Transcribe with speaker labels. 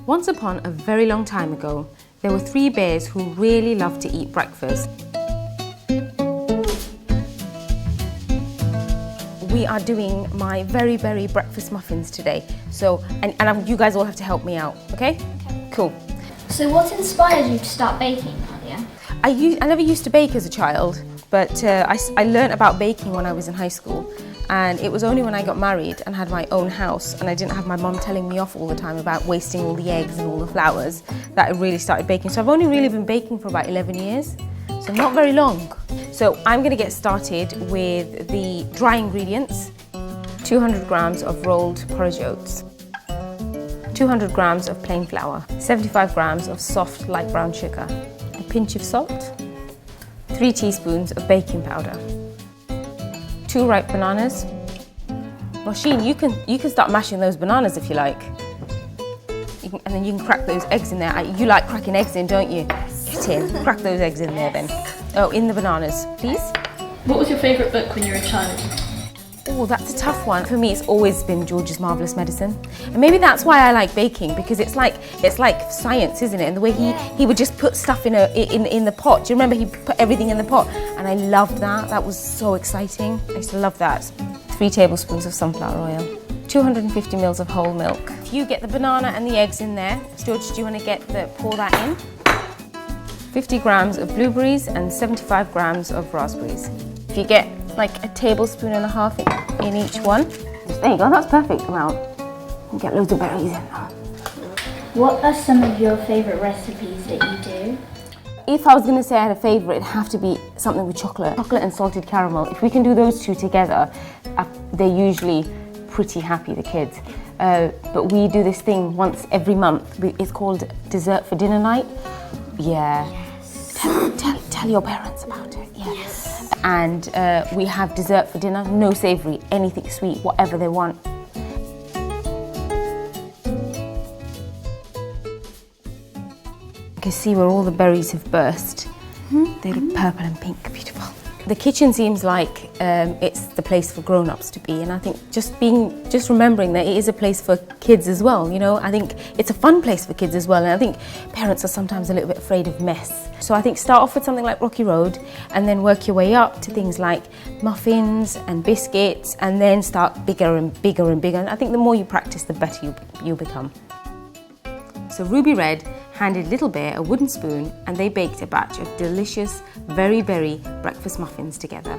Speaker 1: Once upon a very long time ago, there were three bears who really loved to eat breakfast. We are doing my very berry breakfast muffins today. So, and you guys all have to help me out, okay? Cool.
Speaker 2: So what inspired you to start baking, Nadiya?
Speaker 1: I never used to bake as a child, but I learned about baking when I was in high school. And it was only when I got married and had my own house and I didn't have my mum telling me off all the time about wasting all the eggs and all the flours that I really started baking. So I've only really been baking for about 11 years, so not very long. So I'm going to get started with the dry ingredients. 200 grams of rolled porridge oats, 200 grams of plain flour, 75 grams of soft light brown sugar, a pinch of salt, 3 teaspoons of baking powder, 2 ripe bananas. Roisin, you can start mashing those bananas if you like. And then you can crack those eggs in there. You like cracking eggs in, don't you? Sit in, crack those eggs in there then. Oh, in the bananas, please.
Speaker 3: What was your favourite book when you were a child?
Speaker 1: Oh, that's a tough one. For me, it's always been George's Marvellous Medicine. And maybe that's why I like baking, because it's like science, isn't it? And the way he would just put stuff in the pot. Do you remember he put everything in the pot? And I loved that. That was so exciting. I used to love that. 3 tablespoons of sunflower oil, 250 mils of whole milk. If you get the banana and the eggs in there, George, do you want to pour that in? 50 grams of blueberries and 75 grams of raspberries. If you get like a tablespoon and a half in each one. There you go, that's perfect amount. You get loads of berries in there.
Speaker 2: What are some of your favourite recipes that you do?
Speaker 1: If I was going to say I had a favourite, it'd have to be something with chocolate. Chocolate and salted caramel. If we can do those two together, they're usually pretty happy, the kids. But we do this thing once every month. It's called dessert for dinner night. Yeah. Yes. Tell your parents about it. Yeah. Yes. And we have dessert for dinner, no savoury, anything sweet, whatever they want. You can see where all the berries have burst. They look purple and pink, beautiful. The kitchen seems like it's the place for grown-ups to be, and I think just remembering that it is a place for kids as well, you know. I think it's a fun place for kids as well, and I think parents are sometimes a little bit afraid of mess. So I think start off with something like Rocky Road and then work your way up to things like muffins and biscuits, and then start bigger and bigger and bigger. And I think the more you practice, the better you become. So Ruby Red handed Little Bear a wooden spoon and they baked a batch of delicious, very berry breakfast muffins together.